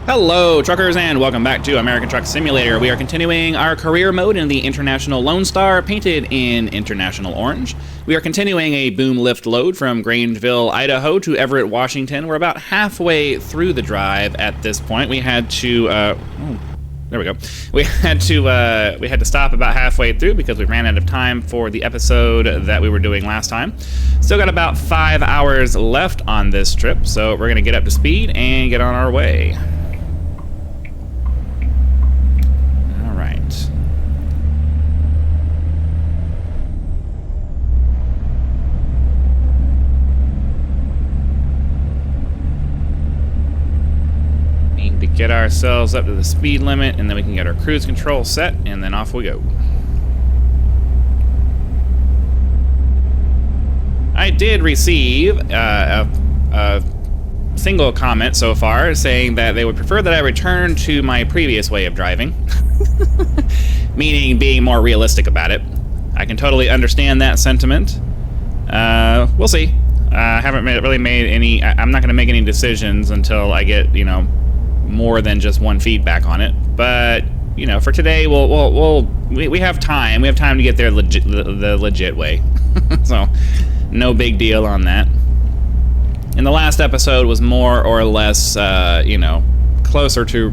Hello, truckers, and welcome back to American Truck Simulator. We are continuing our career mode in the International Lonestar, painted in International Orange. We are continuing a boom lift load from Grangeville, Idaho to Everett, Washington. We're about halfway through the drive at this point. We had to, there we go. We had to stop about halfway through because we ran out of time for the episode that we were doing last time. Still got about 5 hours left on this trip, so we're gonna get up to speed and get on our way. To get ourselves up to the speed limit, and then we can get our cruise control set, and then off we go. I did receive a single comment so far saying that they would prefer that I return to my previous way of driving, meaning being more realistic about it. I can totally understand that sentiment. We'll see. I haven't really made any. I'm not going to make any decisions until I get, more than just one feedback on it. But for today, we have time. We have time to get there the legit way. So no big deal on that. And the last episode was more or less closer to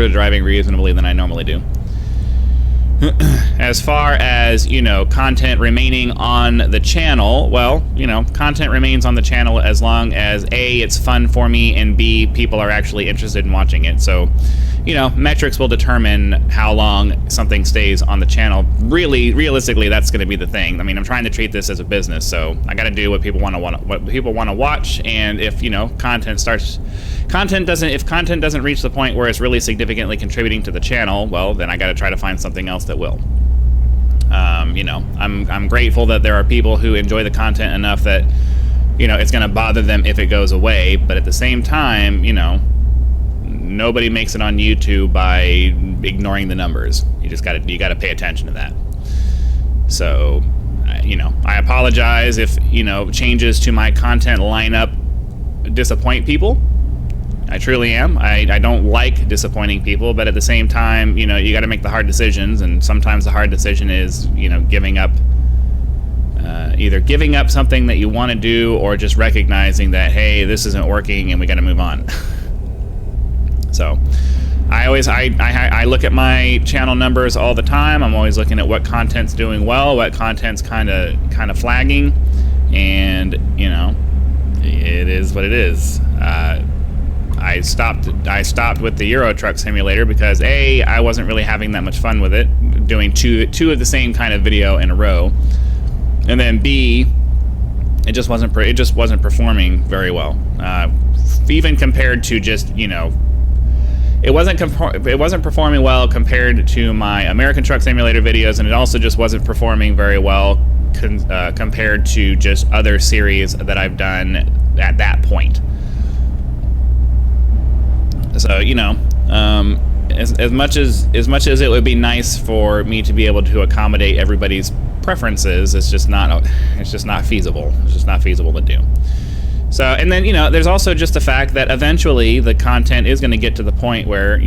driving reasonably than I normally do. As far as, content remaining on the channel, well, content remains on the channel as long as A, it's fun for me, and B, people are actually interested in watching it. So, metrics will determine how long something stays on the channel. Really, realistically, that's going to be the thing. I mean, I'm trying to treat this as a business, so I got to do what people want to watch. And if content doesn't reach the point where it's really significantly contributing to the channel, well, then I got to try to find something else that will. I'm grateful that there are people who enjoy the content enough that it's going to bother them if it goes away. But at the same time, nobody makes it on YouTube by ignoring the numbers. You got to pay attention to that. So, I apologize if changes to my content lineup disappoint people. I truly am. I don't like disappointing people, but at the same time, you got to make the hard decisions, and sometimes the hard decision is, giving up, either giving up something that you want to do, or just recognizing that, hey, this isn't working, and we got to move on. So, I look at my channel numbers all the time. I'm always looking at what content's doing well, what content's kind of flagging, and it is what it is. I stopped with the Euro Truck Simulator because A, I wasn't really having that much fun with it, doing two of the same kind of video in a row, and then B, it just wasn't performing very well. Even compared to just it wasn't performing well compared to my American Truck Simulator videos, and it also just wasn't performing very well compared to just other series that I've done at that point. So as much as it would be nice for me to be able to accommodate everybody's preferences, it's just not feasible. It's just not feasible to do. So, and then there's also just the fact that eventually the content is going to get to the point where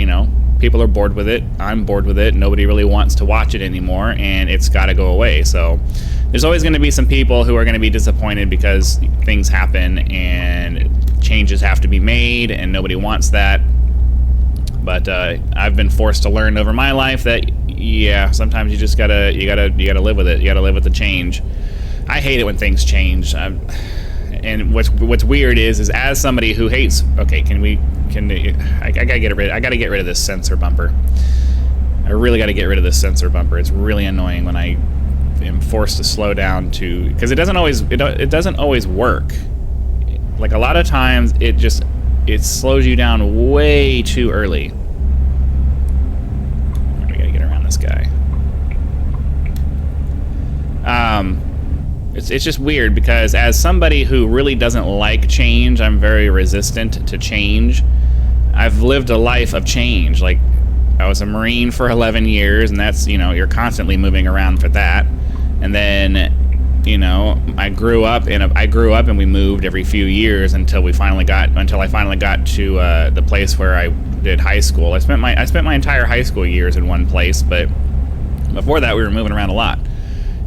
people are bored with it. I'm bored with it. Nobody really wants to watch it anymore, and it's got to go away. So there's always going to be some people who are going to be disappointed because things happen and changes have to be made, and nobody wants that. But I've been forced to learn over my life that sometimes you just gotta live with it. You gotta live with the change. I hate it when things change. And what's weird is as somebody who hates. Okay, I gotta get rid of this sensor bumper. I really gotta get rid of this sensor bumper. It's really annoying when I am forced to slow down because it doesn't always work. Like a lot of times it slows you down way too early. We gotta get around this guy. It's just weird because as somebody who really doesn't like change, I'm very resistant to change. I've lived a life of change. Like, I was a Marine for 11 years, and that's, you're constantly moving around for that. And then I grew up and we moved every few years until I finally got to the place where I did high school. I spent my entire high school years in one place, but before that we were moving around a lot.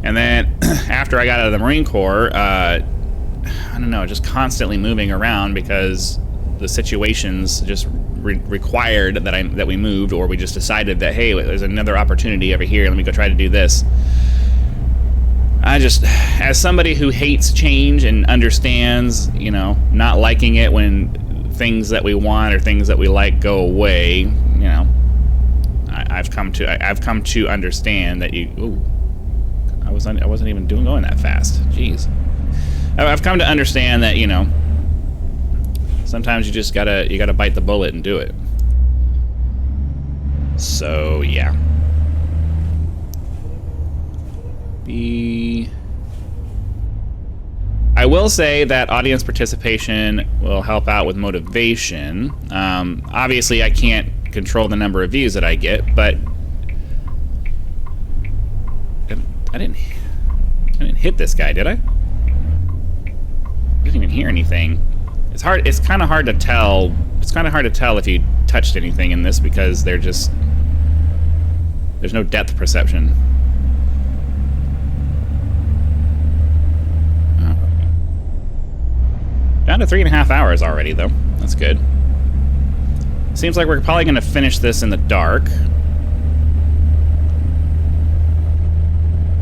And then after I got out of the Marine Corps, I don't know, just constantly moving around because the situations just required that we moved, or we just decided that, hey, there's another opportunity over here, let me go try to do this. I just, as somebody who hates change and understands, you know, not liking it when things that we want or things that we like go away, you know, I've come to understand that I wasn't even going that fast. Jeez. I've come to understand that, you know, sometimes you gotta bite the bullet and do it. So yeah. I will say that audience participation will help out with motivation. Obviously, I can't control the number of views that I get, but I didn't hit this guy, did I? I didn't even hear anything. It's kind of hard to tell. It's kind of hard to tell if you touched anything in this because there's no depth perception. Down to 3.5 hours already, though. That's good. Seems like we're probably going to finish this in the dark.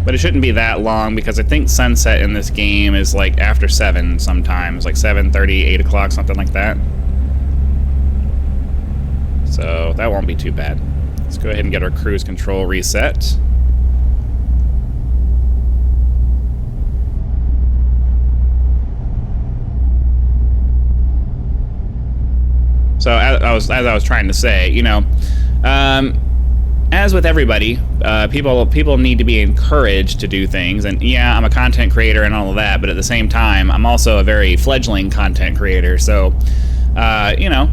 But it shouldn't be that long, because I think sunset in this game is like after 7 sometimes. Like 7:30, 8 o'clock, something like that. So that won't be too bad. Let's go ahead and get our cruise control reset. So as I was trying to say, you know, as with everybody, people need to be encouraged to do things. And yeah, I'm a content creator and all of that, but at the same time, I'm also a very fledgling content creator. So, you know,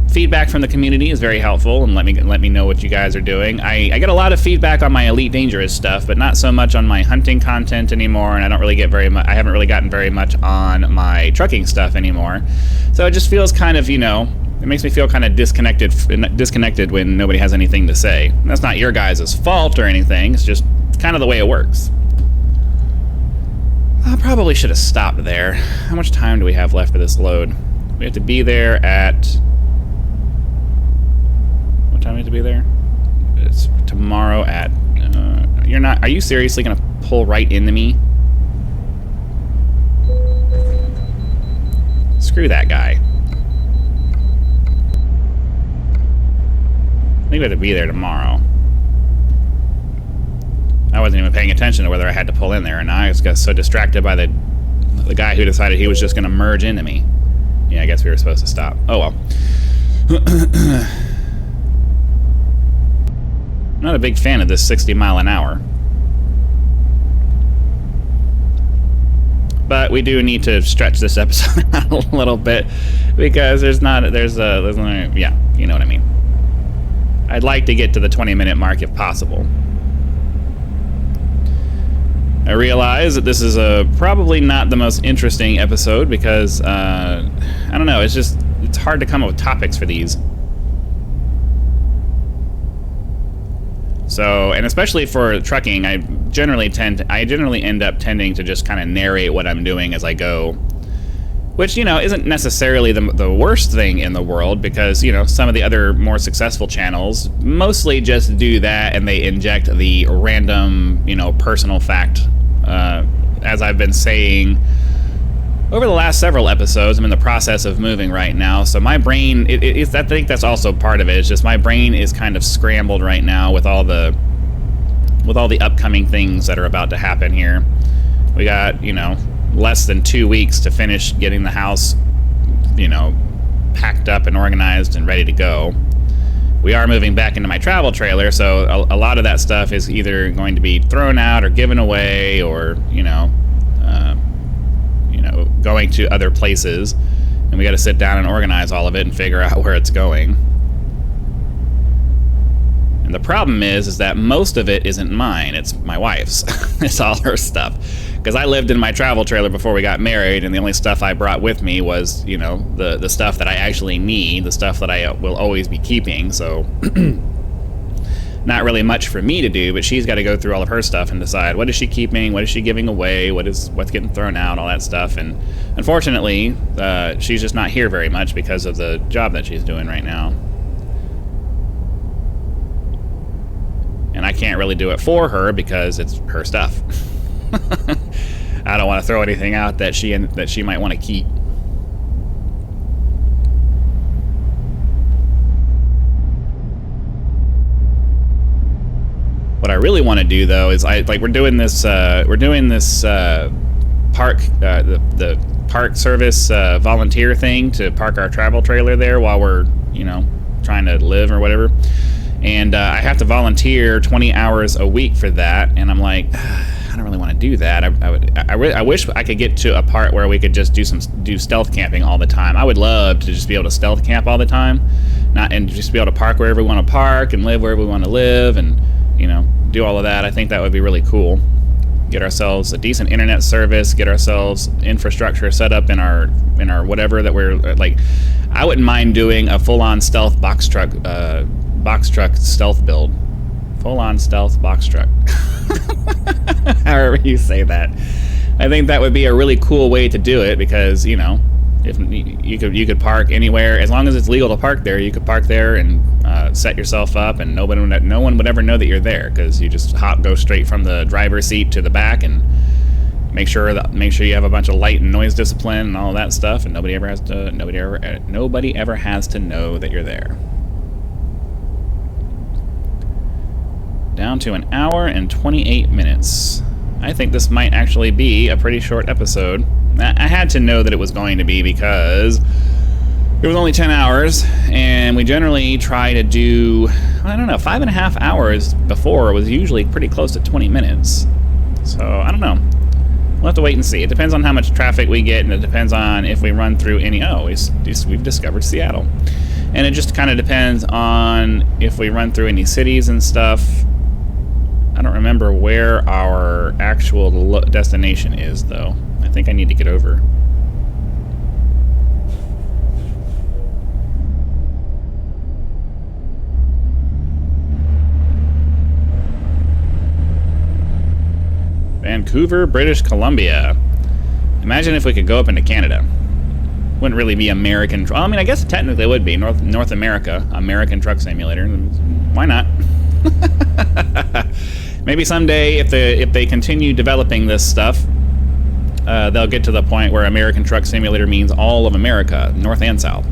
feedback from the community is very helpful, and let me know what you guys are doing. I get a lot of feedback on my Elite Dangerous stuff, but not so much on my hunting content anymore. And I haven't really gotten very much on my trucking stuff anymore. So it just feels kind of, you know, it makes me feel kind of disconnected when nobody has anything to say. And that's not your guys' fault or anything. It's just kind of the way it works. I probably should have stopped there. How much time do we have left for this load? We have to be there at... What time do we have to be there? It's tomorrow at... You're not... Are you seriously going to pull right into me? Screw that guy. I think we have to be there tomorrow. I wasn't even paying attention to whether I had to pull in there or not. I just got so distracted by the guy who decided he was just going to merge into me. Yeah, I guess we were supposed to stop. Oh well. I'm not a big fan of this 60 mile an hour. But we do need to stretch this episode out a little bit, because yeah, you know what I mean. I'd like to get to the 20-minute mark if possible. I realize that this is probably not the most interesting episode because, I don't know, it's hard to come up with topics for these. So, and especially for trucking, I generally end up tending to just kind of narrate what I'm doing as I go. Which, you know, isn't necessarily the worst thing in the world, because, you know, some of the other more successful channels mostly just do that, and they inject the random, you know, personal fact. As I've been saying over the last several episodes, I'm in the process of moving right now, so my brain, I think that's also part of it. It's just my brain is kind of scrambled right now with all the upcoming things that are about to happen here. We got, you know, less than 2 weeks to finish getting the house, you know, packed up and organized and ready to go. We are moving back into my travel trailer, so a lot of that stuff is either going to be thrown out or given away, or, you know, going to other places, and we got to sit down and organize all of it and figure out where it's going. And The problem is that most of it isn't mine. It's my wife's. It's all her stuff. Because I lived in my travel trailer before we got married, and the only stuff I brought with me was, you know, the stuff that I actually need, the stuff that I will always be keeping. So not really much for me to do, but she's got to go through all of her stuff and decide what is she keeping, what is she giving away, what's getting thrown out, all that stuff. And unfortunately, she's just not here very much because of the job that she's doing right now. And I can't really do it for her because it's her stuff. I don't want to throw anything out that she might want to keep. What I really want to do though is we're doing this park the park service volunteer thing to park our travel trailer there while we're, you know, trying to live or whatever. And I have to volunteer 20 hours a week for that, and I'm like, I don't really want to do that. I wish I could get to a part where we could just do stealth camping all the time. I would love to just be able to stealth camp all the time, and just be able to park wherever we want to park and live wherever we want to live, and, you know, do all of that. I think that would be really cool. Get ourselves a decent internet service, get ourselves infrastructure set up in our whatever that we're like. I wouldn't mind doing a full-on stealth box truck stealth build. Full-on stealth box truck. However you say that. I think that would be a really cool way to do it because, you know, if you could park anywhere as long as it's legal to park there. You could park there and set yourself up, and no one would ever know that you're there because you just go straight from the driver's seat to the back and make sure you have a bunch of light and noise discipline and all of that stuff, and nobody ever has to know that you're there. Down to an hour and 28 minutes. I think this might actually be a pretty short episode. I had to know that it was going to be because it was only 10 hours, and we generally try to do, I don't know, 5.5 hours before was usually pretty close to 20 minutes. So, I don't know. We'll have to wait and see. It depends on how much traffic we get, and it depends on if we run through any... Oh, we've discovered Seattle. And it just kind of depends on if we run through any cities and stuff. I don't remember where our actual destination is, though. I think I need to get over. Vancouver, British Columbia. Imagine if we could go up into Canada. Wouldn't really be American... Well, I mean, I guess technically it would be. North America. American Truck Simulator. Why not? Maybe someday, if they continue developing this stuff, they'll get to the point where American Truck Simulator means all of America, North and South.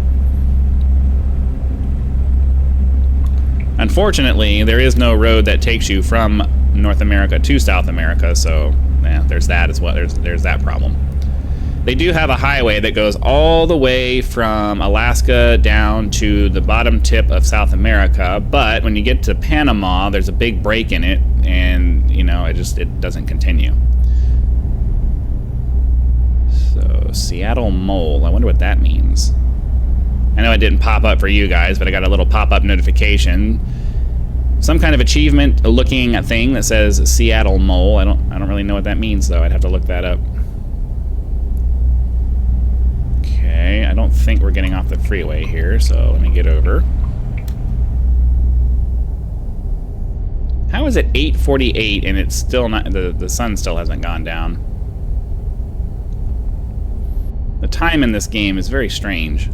Unfortunately, there is no road that takes you from North America to South America, so yeah, there's that as well. There's that problem. They do have a highway that goes all the way from Alaska down to the bottom tip of South America, but when you get to Panama, there's a big break in it, and, you know, it doesn't continue. So, Seattle Mole. I wonder what that means. I know it didn't pop up for you guys, but I got a little pop-up notification. Some kind of achievement-looking thing that says Seattle Mole. I don't really know what that means, though. I'd have to look that up. Okay, I don't think we're getting off the freeway here, so let me get over. How is it 8:48 and it's still not... The sun still hasn't gone down? The time in this game is very strange.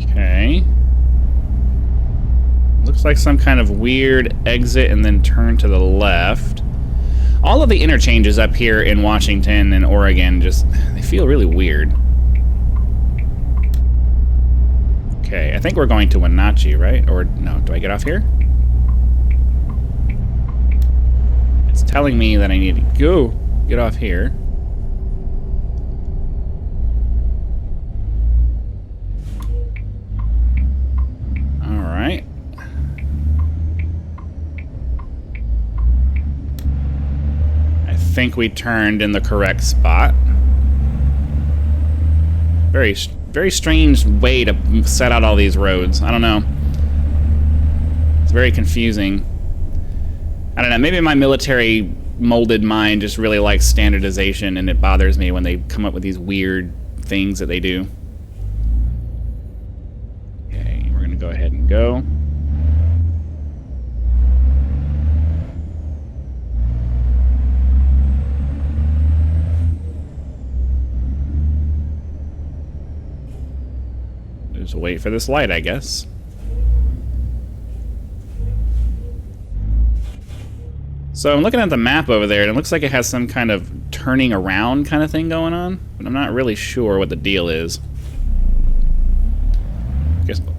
Okay. Looks like some kind of weird exit and then turn to the left. All of the interchanges up here in Washington and Oregon they feel really weird. Okay, I think we're going to Wenatchee, right? Or no, do I get off here? It's telling me that I need to get off here. Alright. I think we turned in the correct spot. very strange way to set out all these roads. I don't know. It's very confusing. I don't know, maybe my military molded mind just really likes standardization, and it bothers me when they come up with these weird things that they do. Okay, we're gonna go ahead and go. Just wait for this light, I guess. So I'm looking at the map over there, and it looks like it has some kind of turning around kind of thing going on, but I'm not really sure what the deal is.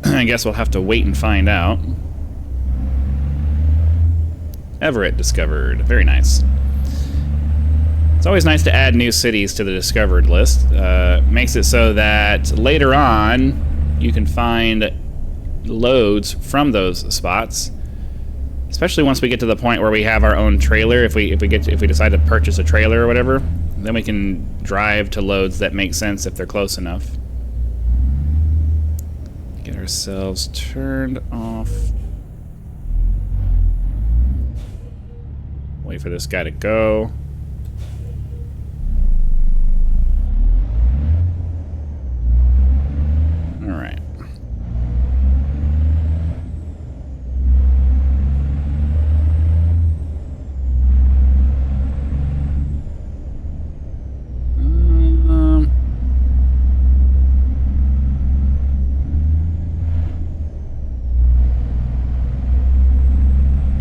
I guess we'll have to wait and find out. Everett discovered. Very nice. It's always nice to add new cities to the discovered list. Makes it so that later on you can find loads from those spots. Especially once we get to the point where we have our own trailer. If we decide to purchase a trailer or whatever, then we can drive to loads that make sense if they're close enough. Get ourselves turned off. Wait for this guy to go. All right.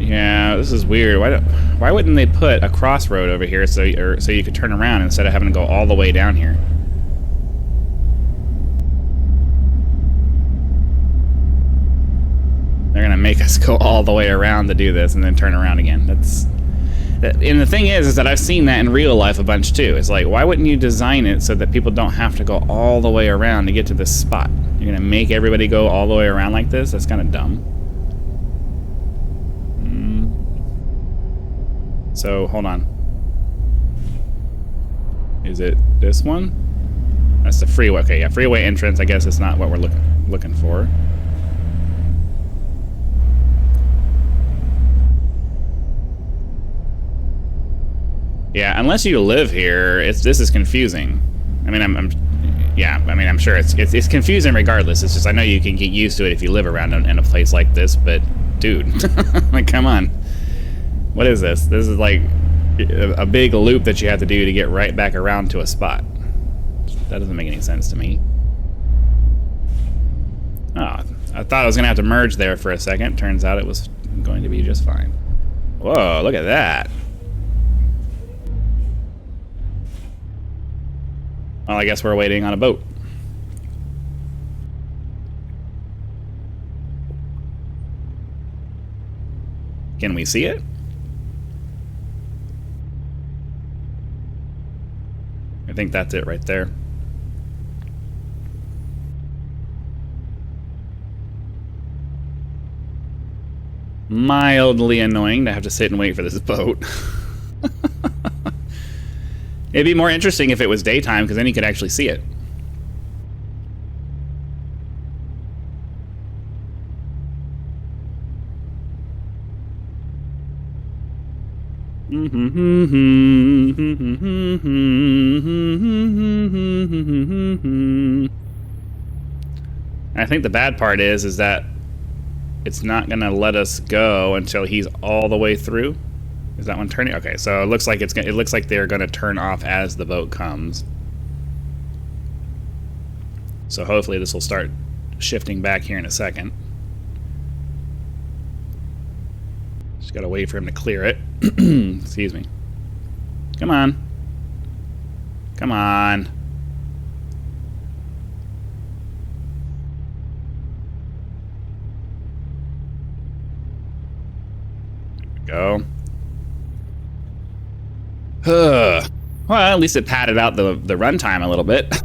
Yeah, this is weird. Why wouldn't they put a crossroad over here so you could turn around instead of having to go all the way down here? They're gonna make us go all the way around to do this and then turn around again. And the thing is that I've seen that in real life a bunch too. It's like, why wouldn't you design it so that people don't have to go all the way around to get to this spot? You're gonna make everybody go all the way around like this? That's kind of dumb. So, hold on. Is it this one? That's the freeway. Okay, yeah, freeway entrance. I guess it's not what we're looking for. Yeah, unless you live here, this is confusing. I mean, I'm sure it's confusing regardless. It's just I know you can get used to it if you live around in a place like this, but dude, like, come on. What is this? This is like a big loop that you have to do to get right back around to a spot. That doesn't make any sense to me. Oh, I thought I was going to have to merge there for a second. Turns out it was going to be just fine. Whoa, look at that. Well, I guess we're waiting on a boat. Can we see it? I think that's it right there. Mildly annoying to have to sit and wait for this boat. It'd be more interesting if it was daytime, because then you could actually see it. I think the bad part is that it's not gonna let us go until he's all the way through. Is that one turning? Okay, so it looks like it looks like they're gonna turn off as the boat comes. So hopefully this will start shifting back here in a second. Just gotta wait for him to clear it. Excuse me. Come on. Come on. There we go. Well, at least it padded out the runtime a little bit.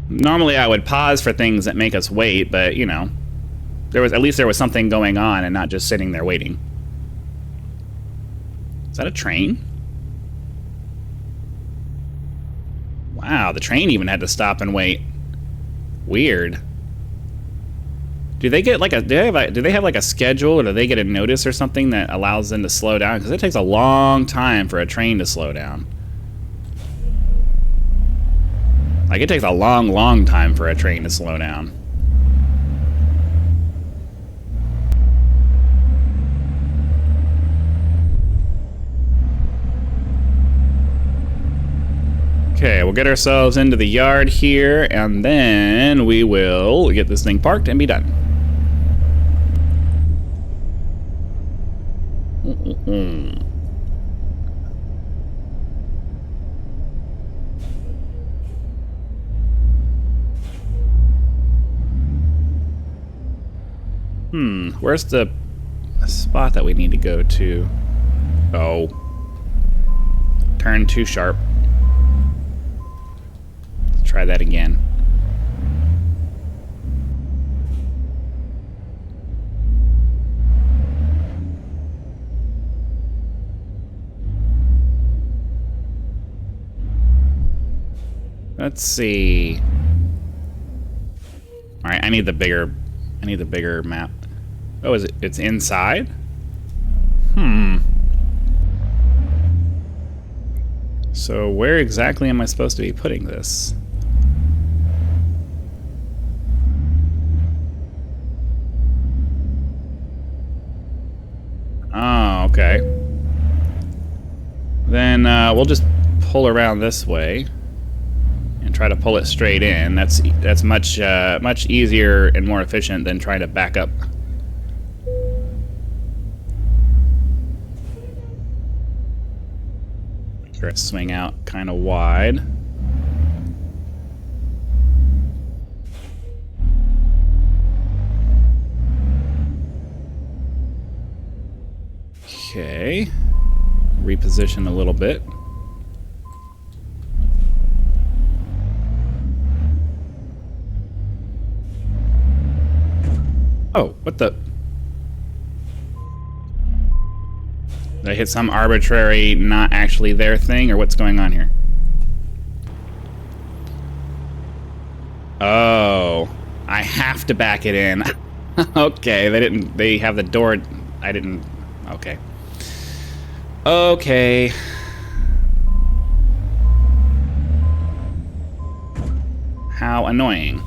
Normally I would pause for things that make us wait, but you know, at least there was something going on and not just sitting there waiting. Is that a train? Wow. Wow, the train even had to stop and wait. Weird. Do they get like a do they have like a schedule, or do they get a notice or something that allows them to slow down? Because it takes a long time for a train to slow down. Like, it takes a long time for a train to slow down. Okay, we'll get ourselves into the yard here, and then we will get this thing parked and be done. Where's the spot that we need to go to? Oh. Turn too sharp. Let's try that again. Let's see. All right, I need the bigger map. Oh, is it? It's inside? So where exactly am I supposed to be putting this? Oh, okay. Then we'll just pull around this way and try to pull it straight in. That's much much easier and more efficient than trying to back up. Sure, swing out kind of wide. Okay. Reposition a little bit. Oh, what the? Did I hit some arbitrary, not actually their thing, or what's going on here? Oh, I have to back it in. Okay, they have the door, I didn't, okay. Okay. How annoying.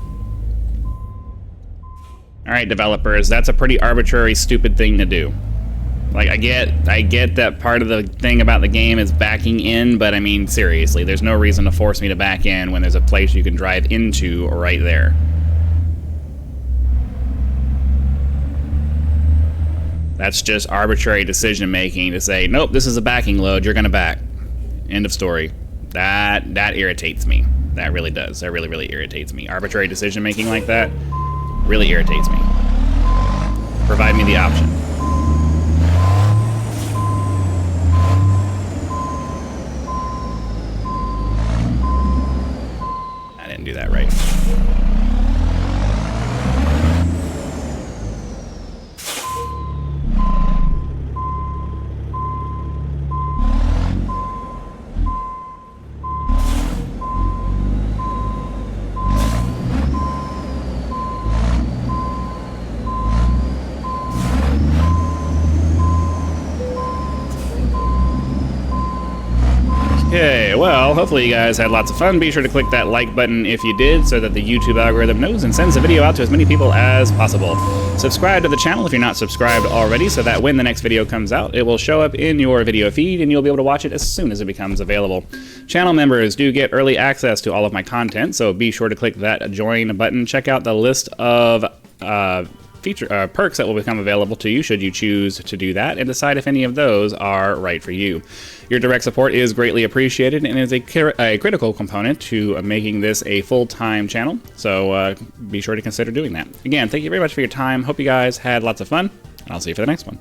Alright, developers, that's a pretty arbitrary, stupid thing to do. Like, I get that part of the thing about the game is backing in, but I mean, seriously, there's no reason to force me to back in when there's a place you can drive into right there. That's just arbitrary decision making to say, nope, this is a backing load, you're gonna back. End of story. That irritates me. That really does. That really irritates me. Arbitrary decision making like that really irritates me. Provide me the option. I didn't do that right. Okay, well, hopefully you guys had lots of fun. Be sure to click that like button if you did, so that the YouTube algorithm knows and sends the video out to as many people as possible. Subscribe to the channel if you're not subscribed already, so that when the next video comes out, it will show up in your video feed and you'll be able to watch it as soon as it becomes available. Channel members do get early access to all of my content, so be sure to click that join button. Check out the list of perks that will become available to you should you choose to do that, and decide if any of those are right for you. Your direct support is greatly appreciated and is a critical component to making this a full-time channel, so be sure to consider doing that. Again, thank you very much for your time. Hope you guys had lots of fun, and I'll see you for the next one.